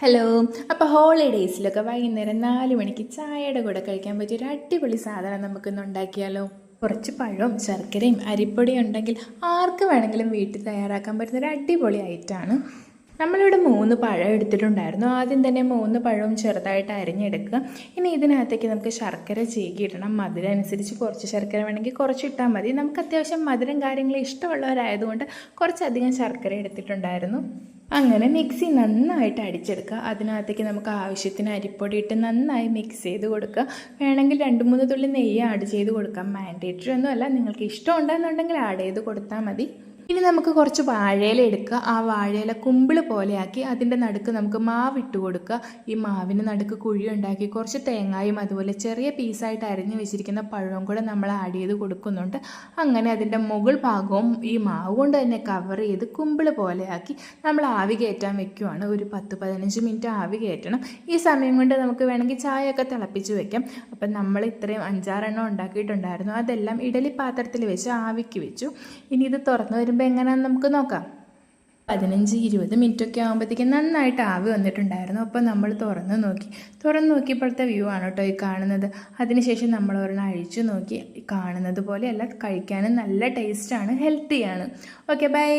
Hello. അപ്പോൾ ഹോളിഡേയ്സിലൊക്കെ വൈകുന്നേരം 4 മണിക്ക് ചായയുടെ കൂടെ കഴിക്കാൻ പറ്റിയ ഒരു അടിപൊളി സാധനം നമുക്കിന്ന് ഉണ്ടാക്കിയാലോ. കുറച്ച് പഴവും ശർക്കരയും അരിപ്പൊടിയും ഉണ്ടെങ്കിൽ ആർക്ക് വേണമെങ്കിലും വീട്ടിൽ തയ്യാറാക്കാൻ പറ്റുന്ന ഒരു അടിപൊളി ഐറ്റമാണ്. നമ്മളിവിടെ 3 പഴം എടുത്തിട്ടുണ്ടായിരുന്നു. ആദ്യം തന്നെ 3 പഴവും ചെറുതായിട്ട് അരിഞ്ഞെടുക്കുക. ഇനി ഇതിനകത്തേക്ക് നമുക്ക് ശർക്കര ചീകിയിടണം. മധുരം അനുസരിച്ച് കുറച്ച് ശർക്കര വേണമെങ്കിൽ കുറച്ചിട്ടാൽ മതി. നമുക്ക് അത്യാവശ്യം മധുരം കാര്യങ്ങൾ ഇഷ്ടമുള്ളവരായതുകൊണ്ട് കുറച്ചധികം ശർക്കര എടുത്തിട്ടുണ്ടായിരുന്നു. അങ്ങനെ മിക്സി നന്നായിട്ട് അടിച്ചെടുക്കുക. അതിനകത്തേക്ക് നമുക്ക് ആവശ്യത്തിന് അരിപ്പൊടി ഇട്ട് നന്നായി മിക്സ് ചെയ്ത് കൊടുക്കുക. വേണമെങ്കിൽ 2-3 തുള്ളി നെയ്യ് ആഡ് ചെയ്ത് കൊടുക്കാം. മാൻഡേറ്ററി ഒന്നുമല്ല, നിങ്ങൾക്ക് ഇഷ്ടം ഉണ്ടെന്നുണ്ടെങ്കിൽ ആഡ് ചെയ്ത് കൊടുത്താൽ മതി. ഇനി നമുക്ക് കുറച്ച് വാഴയില എടുക്കുക. ആ വാഴയില കുമ്പിൾ പോലെയാക്കി അതിൻ്റെ നടുക്ക് നമുക്ക് മാവ് ഇട്ട് കൊടുക്കുക. ഈ മാവിന് നടുക്ക് കുഴി ഉണ്ടാക്കി കുറച്ച് തേങ്ങയും അതുപോലെ ചെറിയ പീസായിട്ട് അരിഞ്ഞു വെച്ചിരിക്കുന്ന പഴവും കൂടെ നമ്മൾ ആഡ് ചെയ്ത് കൊടുക്കുന്നുണ്ട്. അങ്ങനെ അതിൻ്റെ മുകൾ ഭാഗവും ഈ മാവ് കൊണ്ട് തന്നെ കവർ ചെയ്ത് കുമ്പിൾ പോലെയാക്കി നമ്മൾ ആവി കയറ്റാൻ വെക്കുവാണ്. ഒരു 10-15 മിനിറ്റ് ആവി കയറ്റണം. ഈ സമയം കൊണ്ട് നമുക്ക് വേണമെങ്കിൽ ചായയൊക്കെ തിളപ്പിച്ച് വെക്കാം. അപ്പം നമ്മൾ ഇത്രയും 5-6 എണ്ണം ഉണ്ടാക്കിയിട്ടുണ്ടായിരുന്നു. അതെല്ലാം ഇഡലി പാത്രത്തിൽ വെച്ച് ആവിക്ക് വെച്ചു. ഇനി ഇത് തുറന്നു വരുമ്പോൾ എങ്ങനെയാണെന്ന് നമുക്ക് നോക്കാം. 15-20 മിനിറ്റൊക്കെ ആകുമ്പോഴത്തേക്കും നന്നായിട്ട് ആവി വന്നിട്ടുണ്ടായിരുന്നു. അപ്പോൾ നമ്മൾ തുറന്ന് നോക്കിയപ്പോഴത്തെ വ്യൂ ആണ് കേട്ടോ ഈ കാണുന്നത്. അതിനുശേഷം നമ്മൾ ഒരെണ്ണം അഴിച്ചു നോക്കി. കാണുന്നത് പോലെയല്ല, കഴിക്കാനും നല്ല ടേസ്റ്റാണ്, ഹെൽത്തിയാണ്. Okay, by.